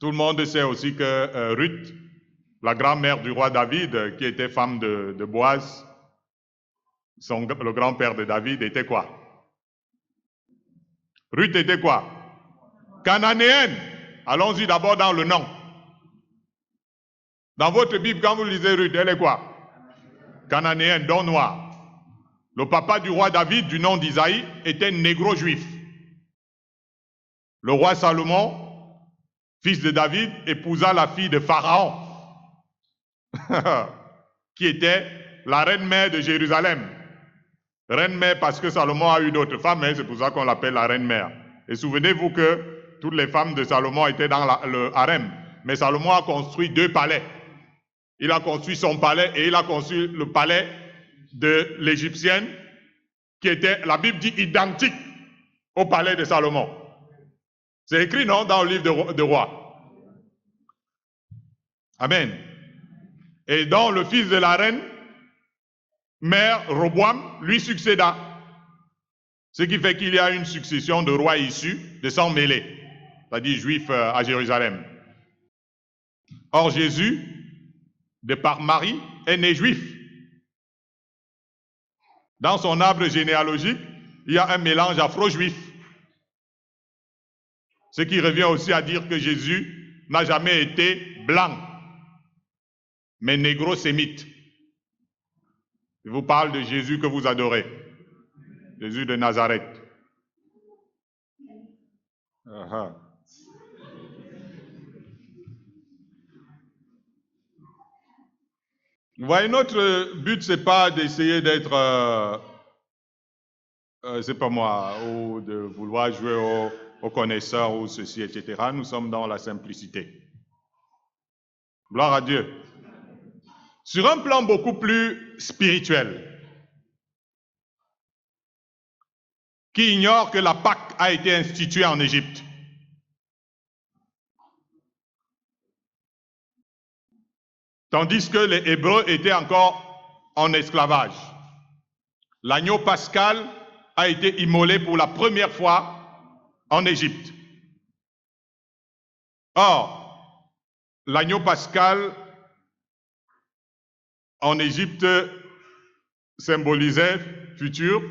Tout le monde sait aussi que Ruth, la grand-mère du roi David, qui était femme de Boaz, le grand-père de David, était quoi? Ruth était quoi? Cananéenne. Allons-y d'abord dans le nom. Dans votre Bible, quand vous lisez Ruth, elle est quoi? Cananéenne, don noir. Le papa du roi David, du nom d'Isaïe, était négro-juif. Le roi Salomon, fils de David, épousa la fille de Pharaon, qui était la reine-mère de Jérusalem. Reine-mère parce que Salomon a eu d'autres femmes, hein, c'est pour ça qu'on l'appelle la reine-mère. Et souvenez-vous que toutes les femmes de Salomon étaient dans le harem. Mais Salomon a construit 2 palais. Il a construit son palais et il a construit le palais de l'Égyptienne, qui était, la Bible dit, identique au palais de Salomon. C'est écrit, non, dans le livre de Rois. Amen. Et donc, le fils de la reine, mère Roboam, lui succéda. Ce qui fait qu'il y a une succession de rois issus de sang mêlé, c'est-à-dire juifs à Jérusalem. Or, Jésus, de par Marie, est né juif. Dans son arbre généalogique, il y a un mélange afro-juif. Ce qui revient aussi à dire que Jésus n'a jamais été blanc, mais négro-sémite. Je vous parle de Jésus que vous adorez, Jésus de Nazareth. Vous voyez, notre but, c'est pas d'essayer d'être, c'est pas moi, ou de vouloir jouer aux connaisseurs ou ceci, etc. Nous sommes dans la simplicité. Gloire à Dieu. Sur un plan beaucoup plus spirituel, qui ignore que la Pâque a été instituée en Égypte. Tandis que les Hébreux étaient encore en esclavage. L'agneau pascal a été immolé pour la première fois en Égypte. Or, l'agneau pascal en Égypte symbolisait futur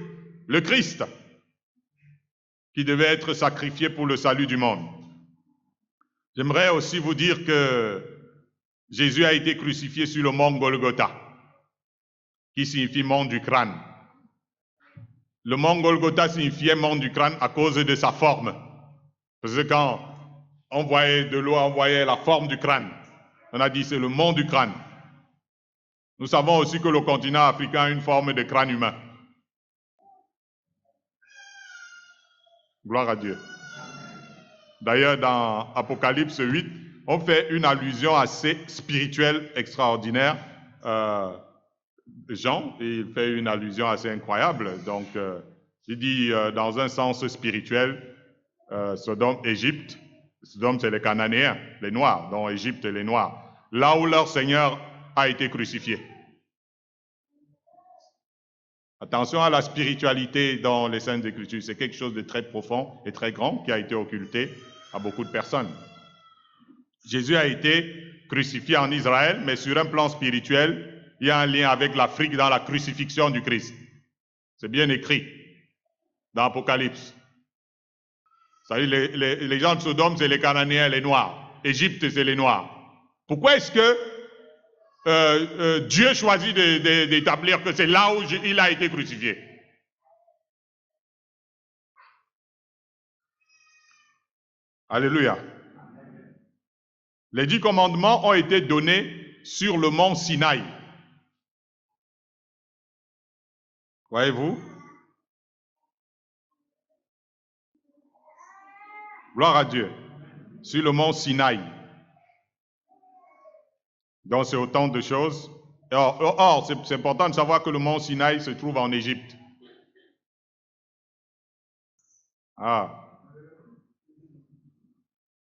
le Christ, qui devait être sacrifié pour le salut du monde. J'aimerais aussi vous dire que Jésus a été crucifié sur le mont Golgotha, qui signifie mont du crâne. Le mont Golgotha signifiait mont du crâne à cause de sa forme. Parce que quand on voyait de loin, on voyait la forme du crâne. On a dit c'est le mont du crâne. Nous savons aussi que le continent africain a une forme de crâne humain. Gloire à Dieu. D'ailleurs, dans Apocalypse 8, on fait une allusion assez spirituelle extraordinaire. Jean, il fait une allusion assez incroyable. Donc, il dit dans un sens spirituel, Sodome, Égypte. Sodome, c'est les Cananéens, les Noirs, dont Égypte, les Noirs. Là où leur Seigneur a été crucifié. Attention à la spiritualité dans les Saintes Écritures. C'est quelque chose de très profond et très grand qui a été occulté à beaucoup de personnes. Jésus a été crucifié en Israël, mais sur un plan spirituel, il y a un lien avec l'Afrique dans la crucifixion du Christ. C'est bien écrit dans Apocalypse. Vous savez, les gens de Sodome, c'est les Cananéens, les Noirs. Égypte, c'est les Noirs. Pourquoi est-ce que Dieu choisit d'établir que c'est là où il a été crucifié? Alléluia. Les 10 commandements ont été donnés sur le mont Sinaï. Voyez-vous? Gloire à Dieu. Sur le mont Sinaï. Donc c'est autant de choses. Or c'est important de savoir que le mont Sinaï se trouve en Égypte.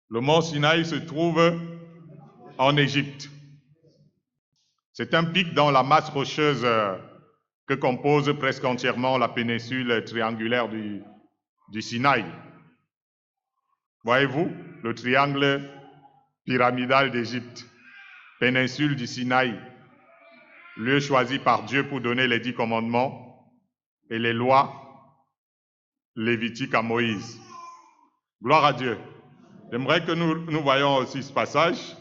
Le mont Sinaï se trouve en Égypte. C'est un pic dans la masse rocheuse que compose presque entièrement la péninsule triangulaire du Sinaï. Voyez-vous, le triangle pyramidale d'Égypte, péninsule du Sinaï, lieu choisi par Dieu pour donner les 10 commandements et les lois lévitiques à Moïse. Gloire à Dieu. J'aimerais que nous voyions aussi ce passage.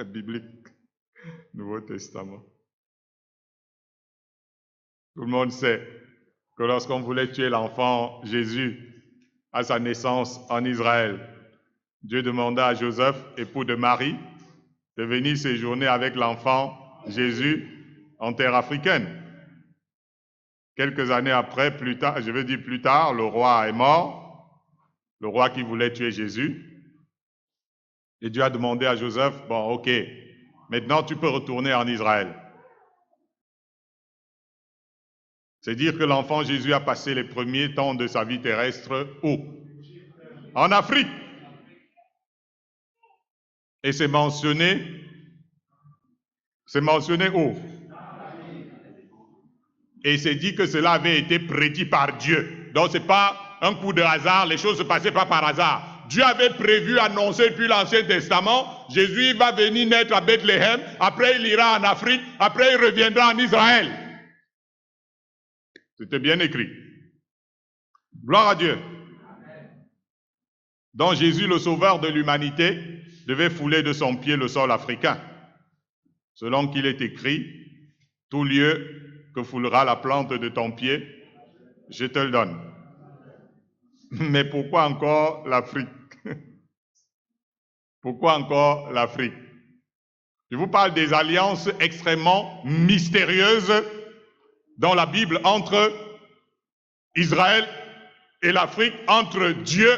Biblique, Nouveau Testament. Tout le monde sait que lorsqu'on voulait tuer l'enfant Jésus à sa naissance en Israël, Dieu demanda à Joseph, époux de Marie, de venir séjourner avec l'enfant Jésus en terre africaine. Quelques années après, plus tard, le roi est mort, le roi qui voulait tuer Jésus. Et Dieu a demandé à Joseph, bon, ok, maintenant tu peux retourner en Israël. C'est dire que l'enfant Jésus a passé les premiers temps de sa vie terrestre où? En Afrique. Et c'est mentionné où? Et c'est dit que cela avait été prédit par Dieu. Donc ce n'est pas un coup de hasard, les choses ne se passaient pas par hasard. Dieu avait prévu, annoncé depuis l'Ancien Testament, Jésus va venir naître à Bethléem, après il ira en Afrique, après il reviendra en Israël. C'était bien écrit. Gloire à Dieu. Donc Jésus, le sauveur de l'humanité, devait fouler de son pied le sol africain. Selon qu'il est écrit, tout lieu que foulera la plante de ton pied, je te le donne. Mais pourquoi encore l'Afrique? Pourquoi encore l'Afrique? Je vous parle des alliances extrêmement mystérieuses dans la Bible entre Israël et l'Afrique, entre Dieu